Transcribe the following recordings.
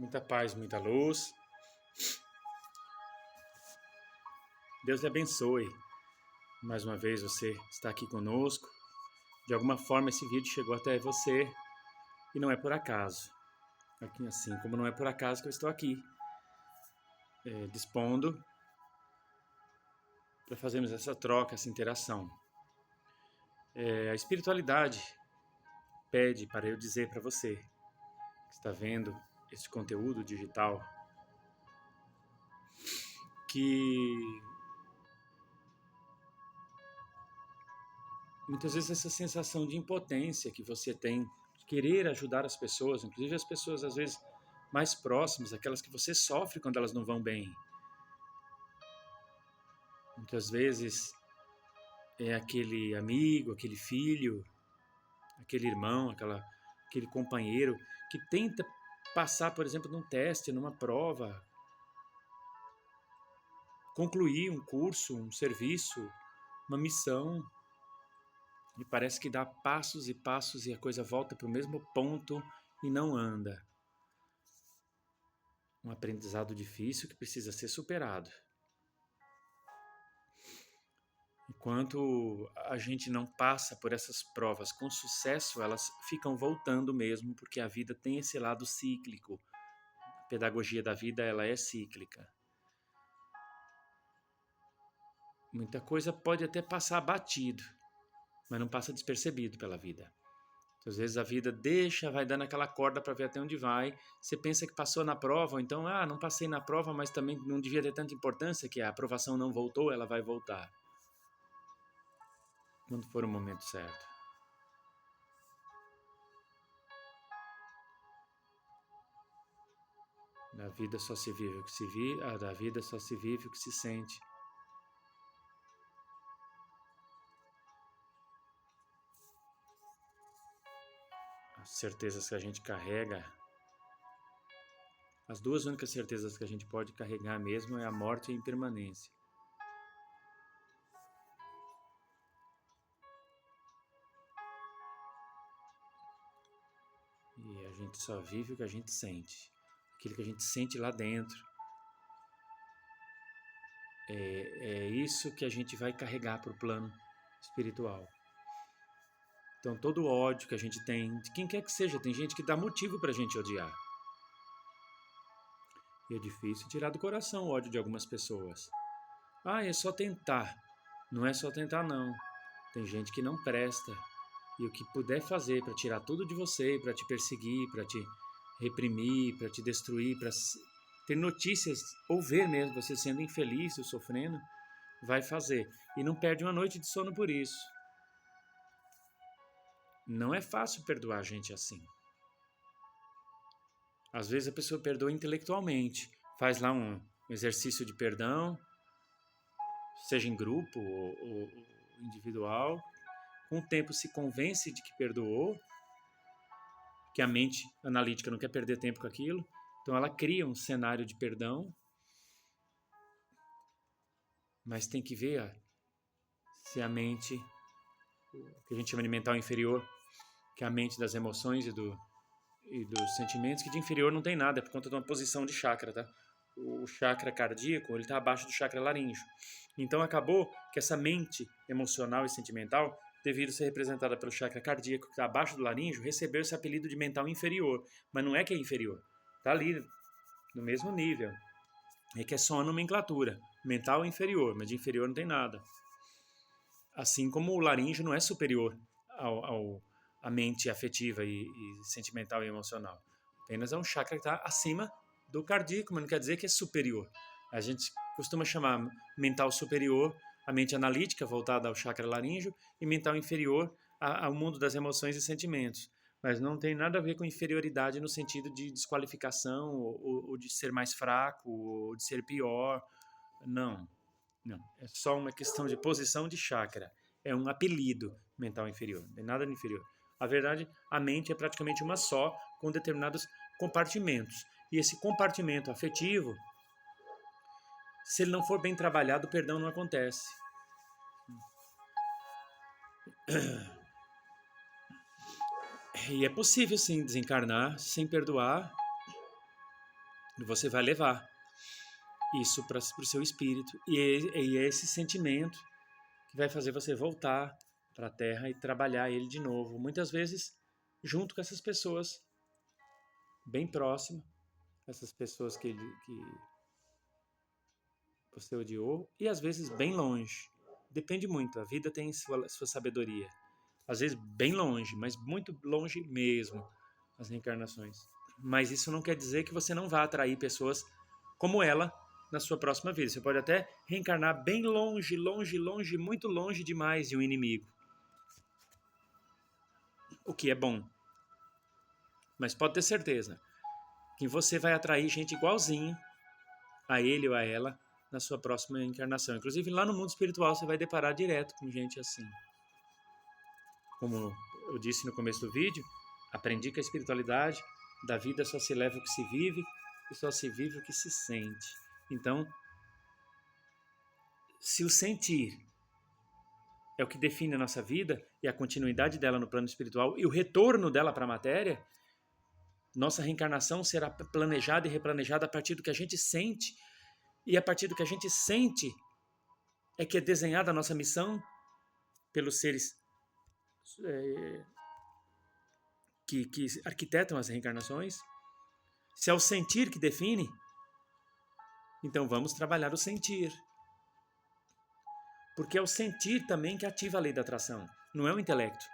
Muita paz, muita luz. Deus lhe abençoe. Mais uma vez você está aqui conosco. De alguma forma esse vídeo chegou até você e não é por acaso. Assim como não é por acaso que eu estou aqui, dispondo para fazermos essa troca, essa interação. A espiritualidade pede para eu dizer para você que está vendo esse conteúdo digital que muitas vezes essa sensação de impotência que você tem de querer ajudar as pessoas, inclusive as pessoas às vezes mais próximas, aquelas que você sofre quando elas não vão bem. Muitas vezes é aquele amigo, aquele filho, aquele irmão, aquele companheiro que tenta passar, por exemplo, num teste, numa prova, concluir um curso, um serviço, uma missão, e parece que dá passos e passos e a coisa volta para o mesmo ponto e não anda. Um aprendizado difícil que precisa ser superado. Enquanto a gente não passa por essas provas com sucesso, elas ficam voltando mesmo, porque a vida tem esse lado cíclico. A pedagogia da vida, ela é cíclica. Muita coisa pode até passar batido, mas não passa despercebido pela vida. Então, às vezes a vida vai dando aquela corda para ver até onde vai. Você pensa que passou na prova, ou então, não passei na prova, mas também não devia ter tanta importância, que a aprovação não voltou, ela vai voltar. Quando for o momento certo. Da vida só se vive o que se vive, da vida só se vive o que se sente. As certezas que a gente carrega, as duas únicas certezas que a gente pode carregar mesmo é a morte e a impermanência. E a gente só vive o que a gente sente. Aquilo que a gente sente lá dentro. É isso que a gente vai carregar para o plano espiritual. Então todo o ódio que a gente tem, de quem quer que seja, tem gente que dá motivo para a gente odiar. E é difícil tirar do coração o ódio de algumas pessoas. É só tentar. Não é só tentar, não. Tem gente que não presta. E o que puder fazer para tirar tudo de você, para te perseguir, para te reprimir, para te destruir, para ter notícias ou ver mesmo você sendo infeliz ou sofrendo, vai fazer. E não perde uma noite de sono por isso. Não é fácil perdoar a gente assim. Às vezes a pessoa perdoa intelectualmente, faz lá um exercício de perdão, seja em grupo ou individual. Com o tempo se convence de que perdoou, que a mente analítica não quer perder tempo com aquilo, então ela cria um cenário de perdão, mas tem que ver se a mente, o que a gente chama de mental inferior, que é a mente das emoções e dos sentimentos, que de inferior não tem nada, é por conta de uma posição de chakra, tá? O chakra cardíaco, ele está abaixo do chakra laríngeo. Então acabou que essa mente emocional e sentimental, devido a ser representada pelo chakra cardíaco, que está abaixo do laríngeo, recebeu esse apelido de mental inferior. Mas não é que é inferior, está ali no mesmo nível. É que é só a nomenclatura. Mental é inferior, mas de inferior não tem nada. Assim como o laríngeo não é superior à mente afetiva e sentimental e emocional. Apenas é um chakra que está acima do cardíaco, mas não quer dizer que é superior. A gente costuma chamar mental superior a mente analítica, voltada ao chakra laríngeo, e mental inferior ao mundo das emoções e sentimentos. Mas não tem nada a ver com inferioridade no sentido de desqualificação, ou de ser mais fraco, ou de ser pior. Não. Não, é só uma questão de posição de chakra. É um apelido mental inferior, não tem nada de inferior. A verdade, a mente é praticamente uma só, com determinados compartimentos. E esse compartimento afetivo, se ele não for bem trabalhado, o perdão não acontece. E é possível, sim, desencarnar sem perdoar, E você vai levar isso para o seu espírito. E é esse sentimento que vai fazer você voltar para a Terra e trabalhar ele de novo. Muitas vezes junto com essas pessoas bem próximas, essas pessoas que você odiou, e às vezes bem longe. Depende muito, a vida tem sua sabedoria. Às vezes bem longe, mas muito longe mesmo, as reencarnações. Mas isso não quer dizer que você não vá atrair pessoas como ela na sua próxima vida. Você pode até reencarnar bem longe, longe, longe, muito longe demais de um inimigo. O que é bom. Mas pode ter certeza que você vai atrair gente igualzinho a ele ou a ela na sua próxima encarnação. Inclusive, lá no mundo espiritual, você vai deparar direto com gente assim. Como eu disse no começo do vídeo, aprendi que a espiritualidade da vida só se leva o que se vive e só se vive o que se sente. Então, se o sentir é o que define a nossa vida e a continuidade dela no plano espiritual e o retorno dela para a matéria, nossa reencarnação será planejada e replanejada a partir do que a gente sente. E a partir do que a gente sente é que é desenhada a nossa missão pelos seres que arquitetam as reencarnações. Se é o sentir que define, então vamos trabalhar o sentir. Porque é o sentir também que ativa a lei da atração, não é o intelecto.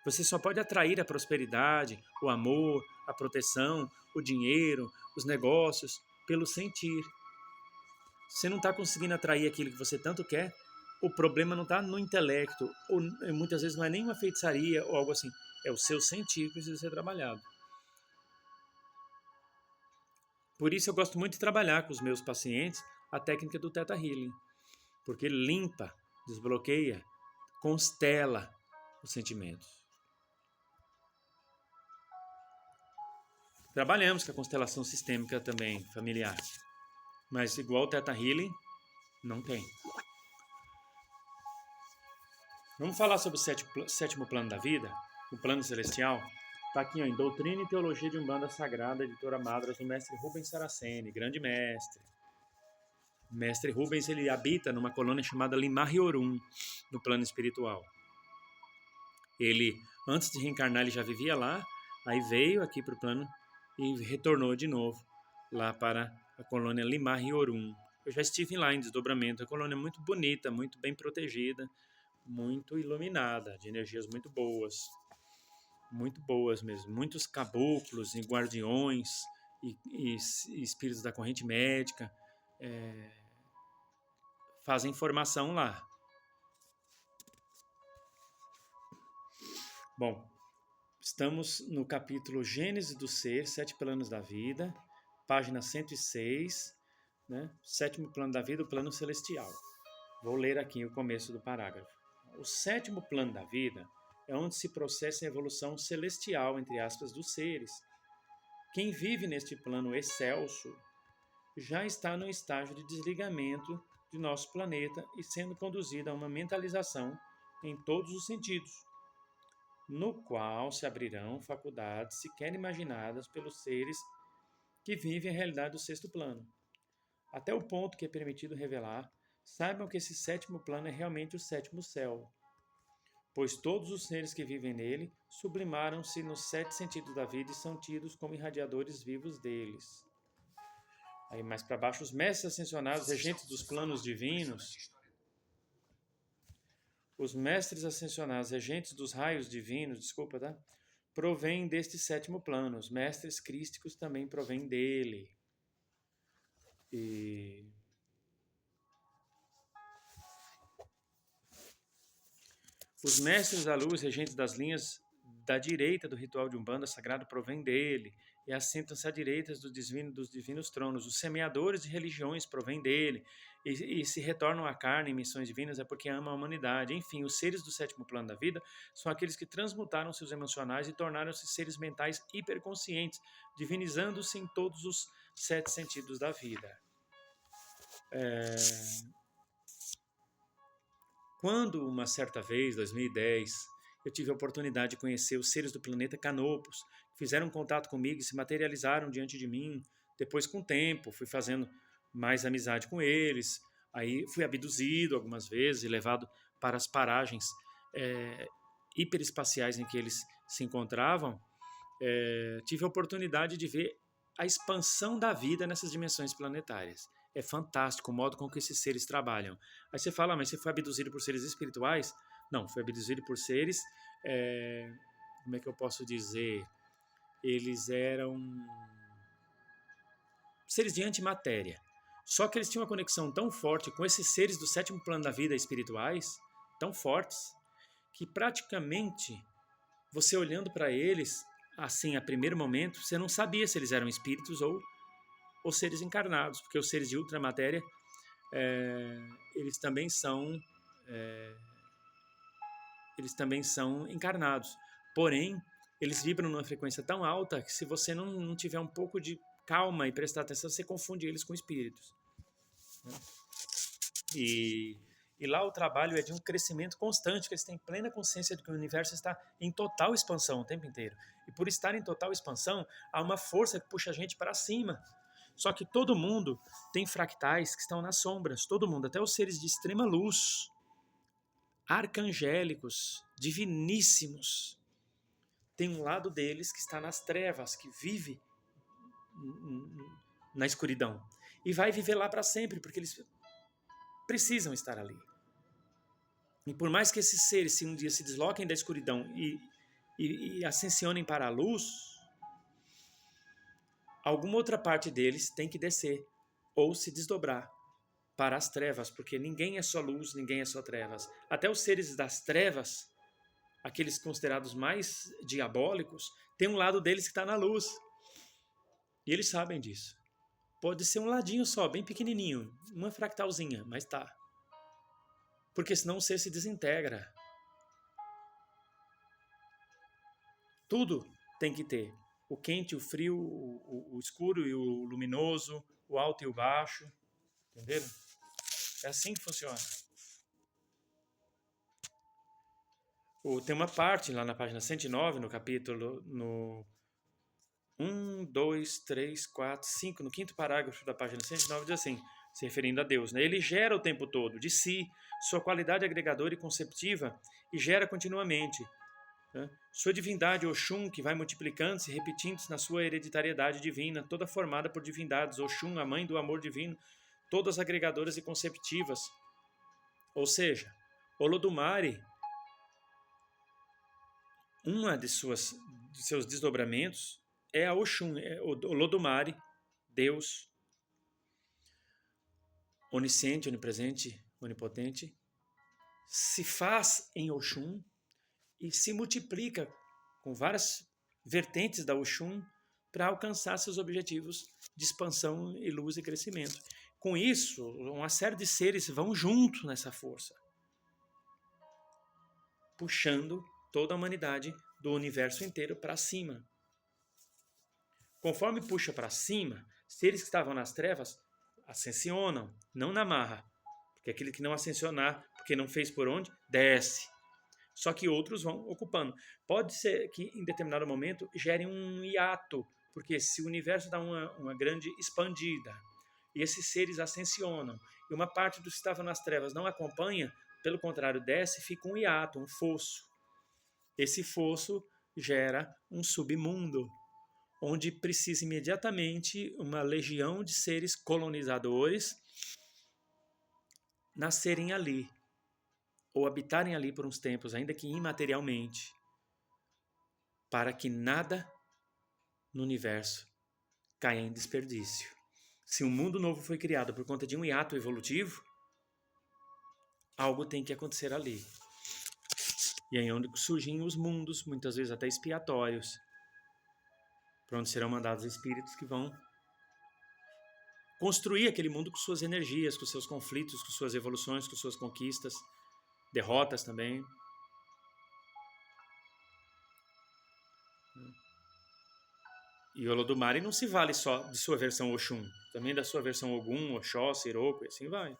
Você só pode atrair a prosperidade, o amor, a proteção, o dinheiro, os negócios, pelo sentir. Se você não está conseguindo atrair aquilo que você tanto quer, o problema não está no intelecto, ou muitas vezes não é nem uma feitiçaria ou algo assim, é o seu sentir que precisa ser trabalhado. Por isso eu gosto muito de trabalhar com os meus pacientes a técnica do Theta Healing, porque limpa, desbloqueia, constela os sentimentos. Trabalhamos com a constelação sistêmica também, familiar. Mas igual o Theta Healing, não tem. Vamos falar sobre o sétimo plano da vida, o plano celestial. Está aqui ó, em Doutrina e Teologia de Umbanda Sagrada, editora Madras, do mestre Rubens Saraceni, grande mestre. O mestre Rubens ele habita numa colônia chamada Limar-Iorum, no plano espiritual. Ele, antes de reencarnar, ele já vivia lá, aí veio aqui para o plano e retornou de novo lá para a colônia Limar-Iorum. Eu já estive lá em desdobramento, a colônia é muito bonita, muito bem protegida, muito iluminada, de energias muito boas mesmo. Muitos caboclos e guardiões e espíritos da corrente médica fazem formação lá. Bom, estamos no capítulo Gênese do Ser, 7 planos da vida, página 106, né? Sétimo plano da vida, o plano celestial. Vou ler aqui o começo do parágrafo. O sétimo plano da vida é onde se processa a evolução celestial, entre aspas, dos seres. Quem vive neste plano excelso já está no estágio de desligamento de nosso planeta e sendo conduzido a uma mentalização em todos os sentidos, no qual se abrirão faculdades sequer imaginadas pelos seres que vivem a realidade do sexto plano. Até o ponto que é permitido revelar, saibam que esse sétimo plano é realmente o sétimo céu, pois todos os seres que vivem nele sublimaram-se nos 7 sentidos da vida e são tidos como irradiadores vivos deles. Aí mais para baixo, os mestres ascensionados, regentes dos planos divinos, os mestres ascensionados, regentes dos raios divinos, provêm deste sétimo plano. Os mestres crísticos também provêm dele. E os mestres da luz, regentes das linhas da direita do ritual de Umbanda sagrado, provêm dele e assentam-se à direita dos divinos tronos. Os semeadores de religiões provêm dele e se retornam à carne em missões divinas é porque amam a humanidade. Enfim, os seres do sétimo plano da vida são aqueles que transmutaram seus emocionais e tornaram-se seres mentais hiperconscientes, divinizando-se em todos os 7 sentidos da vida. Quando, uma certa vez, 2010, eu tive a oportunidade de conhecer os seres do planeta Canopus, que fizeram contato comigo e se materializaram diante de mim Depois, com o tempo, fui fazendo mais amizade com eles. Aí fui abduzido algumas vezes e levado para as paragens hiperespaciais em que eles se encontravam. Tive a oportunidade de ver a expansão da vida nessas dimensões planetárias. É fantástico o modo com que esses seres trabalham. Aí você fala, mas você foi abduzido por seres espirituais? Não, foi abduzido por seres, como é que eu posso dizer? Eles eram seres de antimatéria. Só que eles tinham uma conexão tão forte com esses seres do sétimo plano da vida espirituais, tão fortes, que praticamente você olhando para eles, assim, a primeiro momento, você não sabia se eles eram espíritos ou seres encarnados, porque os seres de ultramatéria, eles também são encarnados. Porém, eles vibram numa frequência tão alta que se você não tiver um pouco de calma e prestar atenção, você confunde eles com espíritos. E lá o trabalho é de um crescimento constante, que eles têm plena consciência de que o universo está em total expansão o tempo inteiro. E por estar em total expansão, há uma força que puxa a gente para cima. Só que todo mundo tem fractais que estão nas sombras, todo mundo, até os seres de extrema luz, arcangélicos, diviníssimos. Tem um lado deles que está nas trevas, que vive na escuridão. E vai viver lá para sempre, porque eles precisam estar ali. E por mais que esses seres, se um dia se desloquem da escuridão e ascensionem para a luz, alguma outra parte deles tem que descer ou se desdobrar para as trevas, porque ninguém é só luz, ninguém é só trevas. Até os seres das trevas, aqueles considerados mais diabólicos, tem um lado deles que está na luz. E eles sabem disso. Pode ser um ladinho só, bem pequenininho, uma fractalzinha, mas tá. Porque senão o ser se desintegra. Tudo tem que ter. O quente, o frio, o escuro e o luminoso, o alto e o baixo. Entenderam? É assim que funciona. Tem uma parte lá na página 109, no capítulo, no 1, 2, 3, 4, 5, no quinto parágrafo da página 109, diz assim, se referindo a Deus, né? Ele gera o tempo todo, de si, sua qualidade agregadora e conceptiva, e gera continuamente. Né? Sua divindade, Oxum, que vai multiplicando-se, repetindo-se na sua hereditariedade divina, toda formada por divindades, Oxum, a mãe do amor divino, todas agregadoras e conceptivas. Ou seja, Olodumare, uma de seus desdobramentos é a Oxum, é Olodumare, Deus, onisciente, onipresente, onipotente, se faz em Oxum e se multiplica com várias vertentes da Oxum para alcançar seus objetivos de expansão e luz e crescimento. Com isso, uma série de seres vão junto nessa força, puxando toda a humanidade do universo inteiro para cima. Conforme puxa para cima, seres que estavam nas trevas ascensionam, não na marra, porque aquele que não ascensionar, porque não fez por onde, desce. Só que outros vão ocupando. Pode ser que em determinado momento gere um hiato, porque se o universo dá uma grande expandida e esses seres ascensionam e uma parte dos que estavam nas trevas não acompanha, pelo contrário, desce, fica um hiato, um fosso. Esse fosso gera um submundo, onde precisa imediatamente uma legião de seres colonizadores nascerem ali, ou habitarem ali por uns tempos, ainda que imaterialmente, para que nada no universo caia em desperdício. Se um mundo novo foi criado por conta de um hiato evolutivo, algo tem que acontecer ali. E aí é onde surgem os mundos, muitas vezes até expiatórios, para onde serão mandados espíritos que vão construir aquele mundo com suas energias, com seus conflitos, com suas evoluções, com suas conquistas, derrotas também. E o Olodumare não se vale só de sua versão Oxum, também da sua versão Ogum, Oxóssi, Iroko, e assim vai.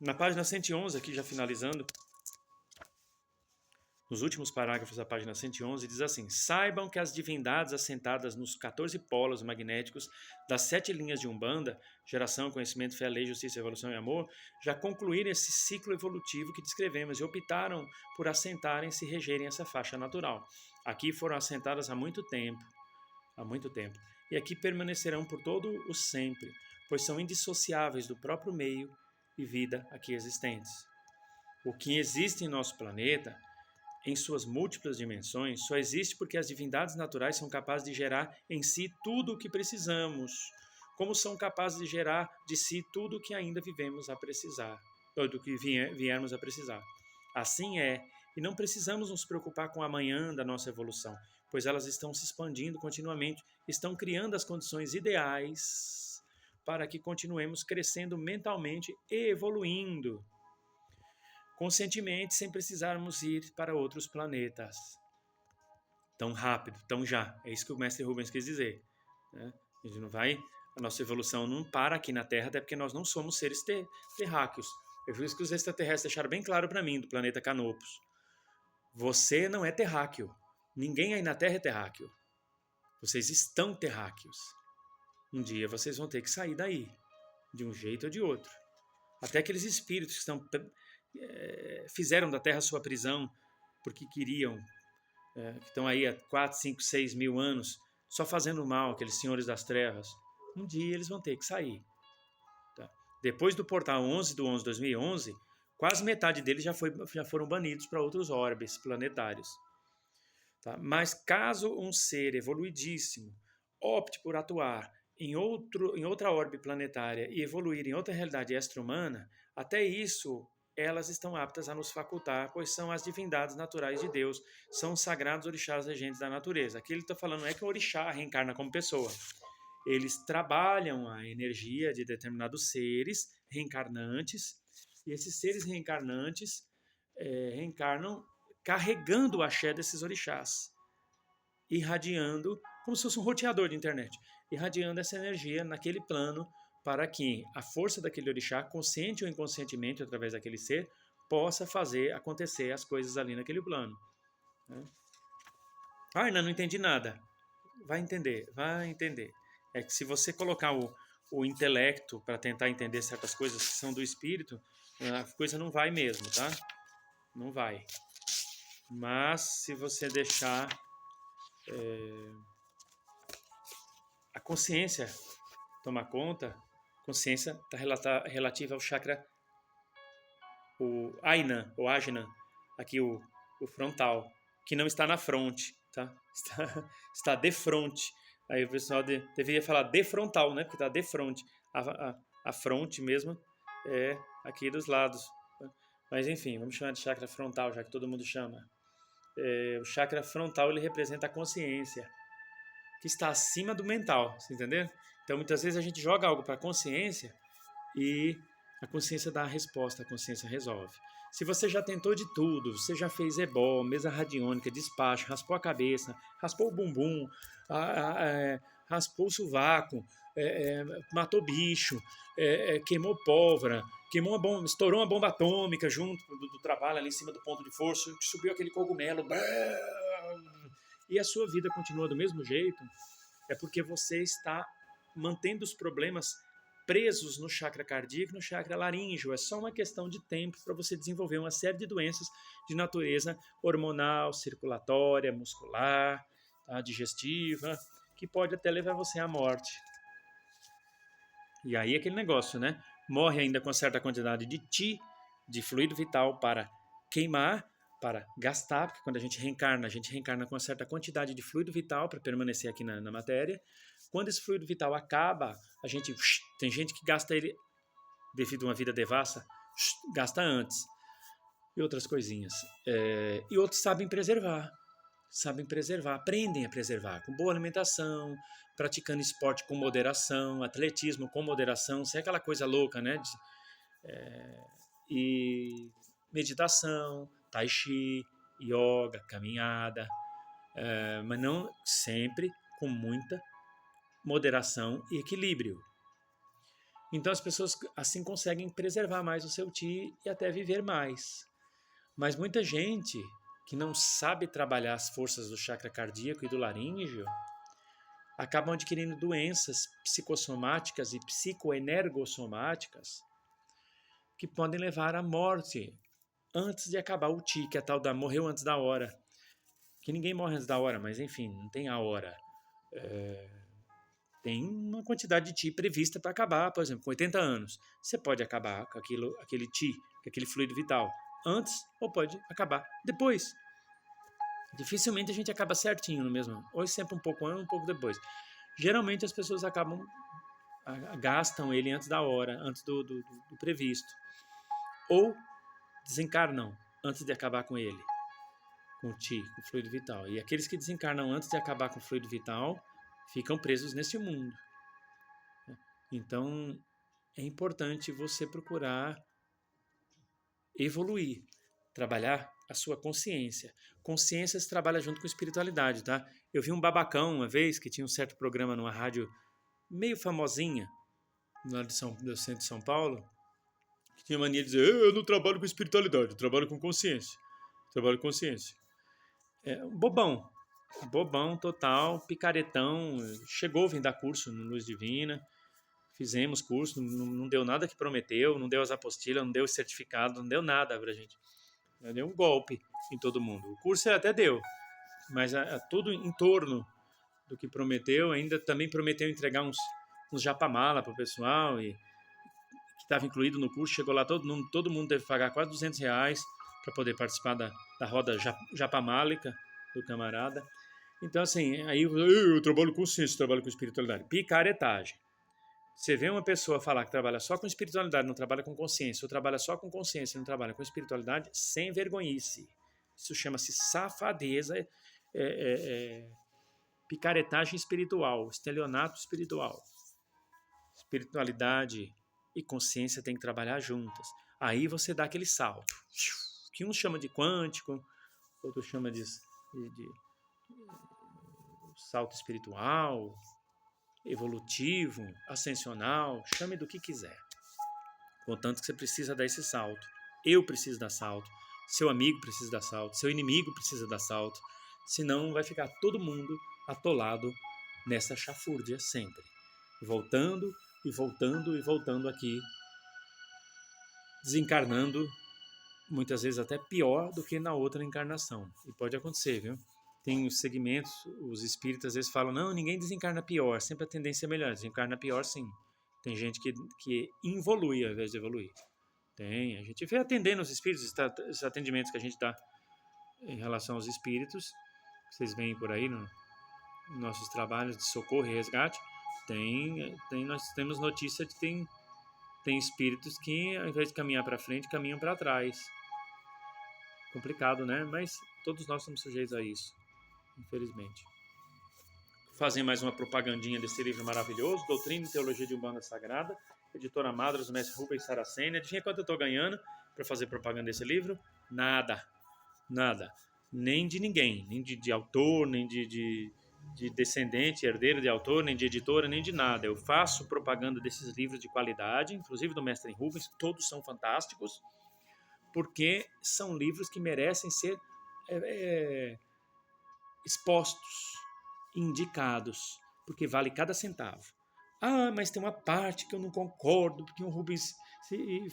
Na página 111, aqui já finalizando, nos últimos parágrafos da página 111, diz assim: saibam que as divindades assentadas nos 14 polos magnéticos das 7 linhas de Umbanda, geração, conhecimento, fé, lei, justiça, evolução e amor, já concluíram esse ciclo evolutivo que descrevemos e optaram por assentarem-se e regerem essa faixa natural. Aqui foram assentadas há muito tempo, e aqui permanecerão por todo o sempre, pois são indissociáveis do próprio meio e vida aqui existentes. O que existe em nosso planeta, em suas múltiplas dimensões, só existe porque as divindades naturais são capazes de gerar em si tudo o que precisamos, como são capazes de gerar de si tudo o que ainda vivemos a precisar, ou do que viermos a precisar. Assim é, e não precisamos nos preocupar com o amanhã da nossa evolução, pois elas estão se expandindo continuamente, estão criando as condições ideais para que continuemos crescendo mentalmente e evoluindo conscientemente, sem precisarmos ir para outros planetas. Tão rápido, tão já. É isso que o mestre Rubens quis dizer. Né? A nossa evolução não para aqui na Terra, até porque nós não somos seres terráqueos. É por isso que os extraterrestres deixaram bem claro para mim, do planeta Canopus. Você não é terráqueo. Ninguém aí na Terra é terráqueo. Vocês estão terráqueos. Um dia vocês vão ter que sair daí, de um jeito ou de outro. Até aqueles espíritos que fizeram da Terra sua prisão porque queriam, que estão aí há 4, 5, 6 mil anos só fazendo mal, aqueles senhores das trevas, um dia eles vão ter que sair. Tá? Depois do portal 11/11/2011, quase metade deles já foram banidos para outros orbes planetários. Tá? Mas caso um ser evoluidíssimo opte por atuar em outra orbe planetária e evoluir em outra realidade extra-humana, até isso elas estão aptas a nos facultar, pois são as divindades naturais de Deus, são os sagrados orixás regentes da natureza. Aqui ele está falando não é que o orixá reencarna como pessoa. Eles trabalham a energia de determinados seres reencarnantes, e esses seres reencarnantes reencarnam carregando o axé desses orixás, irradiando, como se fosse um roteador de internet, irradiando essa energia naquele plano, para que a força daquele orixá, consciente ou inconscientemente, através daquele ser, possa fazer acontecer as coisas ali naquele plano. Não entendi nada. Vai entender. É que se você colocar o intelecto para tentar entender certas coisas que são do espírito, a coisa não vai mesmo, tá? Não vai. Mas se você deixar a consciência tomar conta, consciência está relativa ao chakra, o Ajna, ou Ajna, aqui o frontal, que não está na fronte, tá? Está de fronte. Aí o pessoal deveria falar de frontal, né? Porque está de fronte. A fronte mesmo é aqui dos lados. Tá? Mas enfim, vamos chamar de chakra frontal, já que todo mundo chama. O chakra frontal ele representa a consciência, que está acima do mental, você entendeu? Então, muitas vezes a gente joga algo para a consciência e a consciência dá a resposta, a consciência resolve. Se você já tentou de tudo, você já fez ebó, mesa radiônica, despacho, raspou a cabeça, raspou o bumbum, raspou o sovaco, matou bicho, queimou pólvora, estourou uma bomba atômica junto do trabalho ali em cima do ponto de força, subiu aquele cogumelo, e a sua vida continua do mesmo jeito, é porque você está mantendo os problemas presos no chakra cardíaco e no chakra laríngeo. É só uma questão de tempo para você desenvolver uma série de doenças de natureza hormonal, circulatória, muscular, tá, digestiva, que pode até levar você à morte. E aí aquele negócio, né? Morre ainda com certa quantidade de Ti, de fluido vital para queimar, para gastar, porque quando a gente reencarna com uma certa quantidade de fluido vital para permanecer aqui na matéria. Quando esse fluido vital acaba, tem gente que gasta ele, devido a uma vida devassa, gasta antes. E outras coisinhas. E outros sabem preservar, aprendem a preservar, com boa alimentação, praticando esporte com moderação, atletismo com moderação, sem aquela coisa louca, né? E meditação, tai chi, yoga, caminhada, mas não sempre com muita moderação e equilíbrio. Então as pessoas assim conseguem preservar mais o seu Ti e até viver mais. Mas muita gente que não sabe trabalhar as forças do chakra cardíaco e do laríngeo, acabam adquirindo doenças psicossomáticas e psicoenergossomáticas que podem levar à morte antes de acabar o TI, que é a tal da morreu antes da hora. Que ninguém morre antes da hora, mas enfim, não tem a hora. Tem uma quantidade de TI prevista para acabar, por exemplo, com 80 anos. Você pode acabar com aquele TI, com aquele fluido vital, antes ou pode acabar depois. Dificilmente a gente acaba certinho no mesmo. Ou sempre um pouco antes, um pouco depois. Geralmente as pessoas gastam ele antes da hora, antes do previsto. Ou desencarnam antes de acabar com ele, com o TI, com o fluido vital. E aqueles que desencarnam antes de acabar com o fluido vital ficam presos neste mundo. Então, é importante você procurar evoluir, trabalhar a sua consciência. Consciência se trabalha junto com espiritualidade, tá? Eu vi um babacão uma vez que tinha um certo programa numa rádio meio famosinha, lá do centro de São Paulo, que tinha mania de dizer: eu não trabalho com espiritualidade, eu trabalho com consciência. Trabalho com consciência. Bobão total, picaretão. Chegou a vir dar curso no Luz Divina, fizemos curso, não deu nada que prometeu, não deu as apostilas, não deu o certificado, não deu nada pra gente. Deu um golpe em todo mundo. O curso até deu, mas tudo em torno do que prometeu. Ainda também prometeu entregar uns japamala pro pessoal, e que estava incluído no curso. Chegou lá, todo mundo teve que pagar quase R$200 para poder participar da roda japamálica do camarada. Então, assim, aí eu trabalho com ciência, trabalho com espiritualidade. Picaretagem. Você vê uma pessoa falar que trabalha só com espiritualidade, não trabalha com consciência, ou trabalha só com consciência e não trabalha com espiritualidade, sem vergonhice. Isso chama-se safadeza, picaretagem espiritual, estelionato espiritual. Espiritualidade e consciência têm que trabalhar juntas. Aí você dá aquele salto, que um chama de quântico, outro chama de salto espiritual, evolutivo, ascensional, chame do que quiser. Contanto que você precisa dar esse salto. Eu preciso dar salto. Seu amigo precisa dar salto. Seu inimigo precisa dar salto. Senão vai ficar todo mundo atolado nessa chafúrdia sempre. Voltando e voltando e voltando aqui. Desencarnando, muitas vezes até pior do que na outra encarnação. E pode acontecer, viu? Tem os segmentos, os espíritas às vezes falam: não, ninguém desencarna pior, sempre a tendência é melhor. Desencarna pior, sim. Tem gente que involui ao invés de evoluir. Tem, a gente vê atendendo os espíritos, esses atendimentos que a gente dá em relação aos espíritos, vocês veem por aí nos nossos trabalhos de socorro e resgate. Nós temos notícia de que tem espíritos que, ao invés de caminhar para frente, caminham para trás. Complicado, né? Mas todos nós somos sujeitos a isso, infelizmente. Fazer mais uma propagandinha desse livro maravilhoso, Doutrina e Teologia de Umbanda Sagrada, editora Madras, mestre Rubens Saraceni. Adivinha quanto eu estou ganhando para fazer propaganda desse livro? Nada. Nem de ninguém, nem de autor, nem de descendente, herdeiro de autor, nem de editora, nem de nada. Eu faço propaganda desses livros de qualidade, inclusive do mestre Rubens, todos são fantásticos, porque são livros que merecem ser expostos, indicados, porque vale cada centavo. Ah, mas tem uma parte que eu não concordo, porque o Rubens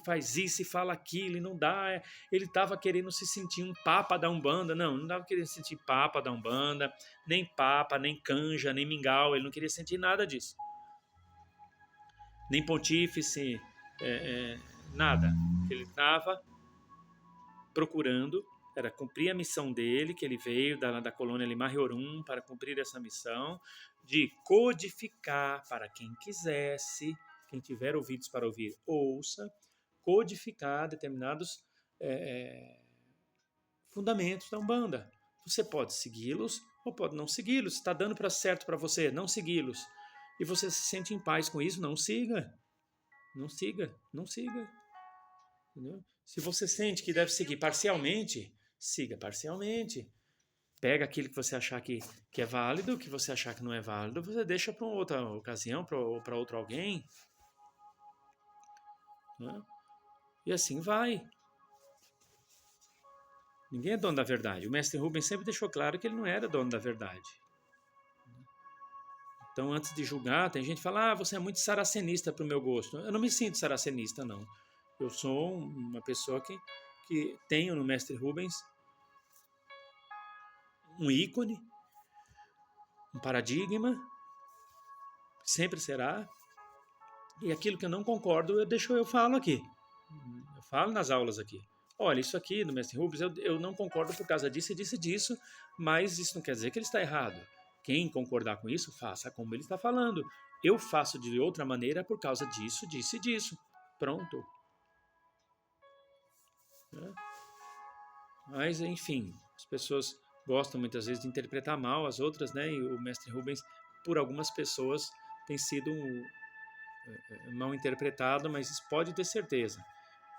faz isso e fala aquilo e não dá. Ele estava querendo se sentir um papa da Umbanda. Não estava querendo se sentir papa da Umbanda, nem papa, nem canja, nem mingau. Ele não queria sentir nada disso. Nem pontífice, nada. Ele estava procurando era cumprir a missão dele, que ele veio da colônia Limar-Riorum para cumprir essa missão de codificar para quem quisesse, quem tiver ouvidos para ouvir, ouça, codificar determinados fundamentos da Umbanda. Você pode segui-los ou pode não segui-los. Está dando para certo para você não segui-los e você se sente em paz com isso, não siga. Não siga. Entendeu? Se você sente que deve seguir parcialmente, siga parcialmente. Pega aquilo que você achar que é válido, o que você achar que não é válido, você deixa para outra ocasião, para outro alguém. Né? E assim vai. Ninguém é dono da verdade. O mestre Rubens sempre deixou claro que ele não era dono da verdade. Então, antes de julgar, tem gente que fala, você é muito saracenista para o meu gosto. Eu não me sinto saracenista, não. Eu sou uma pessoa que tenho no mestre Rubens um ícone, um paradigma, sempre será. E aquilo que eu não concordo, eu falo aqui. Eu falo nas aulas aqui. Olha, isso aqui do mestre Rubens, eu não concordo por causa disso e disso e disso, mas isso não quer dizer que ele está errado. Quem concordar com isso, faça como ele está falando. Eu faço de outra maneira por causa disso, disso e disso. Pronto. Mas, enfim, as pessoas gostam muitas vezes de interpretar mal as outras, né? E o mestre Rubens, por algumas pessoas, tem sido mal interpretado, mas pode ter certeza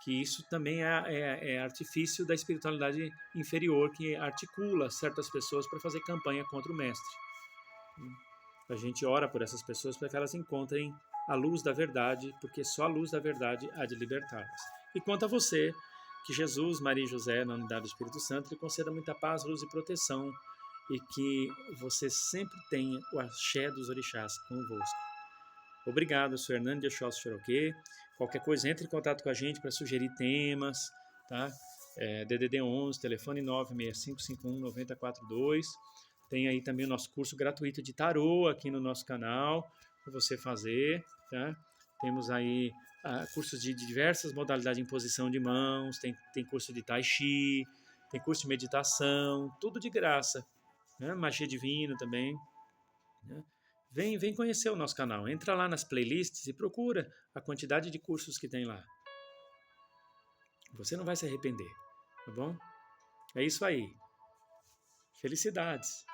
que isso também é artifício da espiritualidade inferior que articula certas pessoas para fazer campanha contra o mestre. A gente ora por essas pessoas para que elas encontrem a luz da verdade, porque só a luz da verdade há de libertá-las. E quanto a você, que Jesus, Maria e José, na unidade do Espírito Santo, lhe conceda muita paz, luz e proteção, e que você sempre tenha o axé dos orixás convosco. Obrigado, eu sou Hernando de Oxóssi Xoroquê. Qualquer coisa, entre em contato com a gente para sugerir temas, tá? DDD 11, telefone 965519042. Tem aí também o nosso curso gratuito de tarô aqui no nosso canal, para você fazer, tá? Temos aí cursos de diversas modalidades de imposição de mãos, tem curso de tai chi, tem curso de meditação, tudo de graça, né? Magia divina também, né? Vem conhecer o nosso canal, entra lá nas playlists e procura a quantidade de cursos que tem lá. Você não vai se arrepender, tá bom? É isso aí. Felicidades!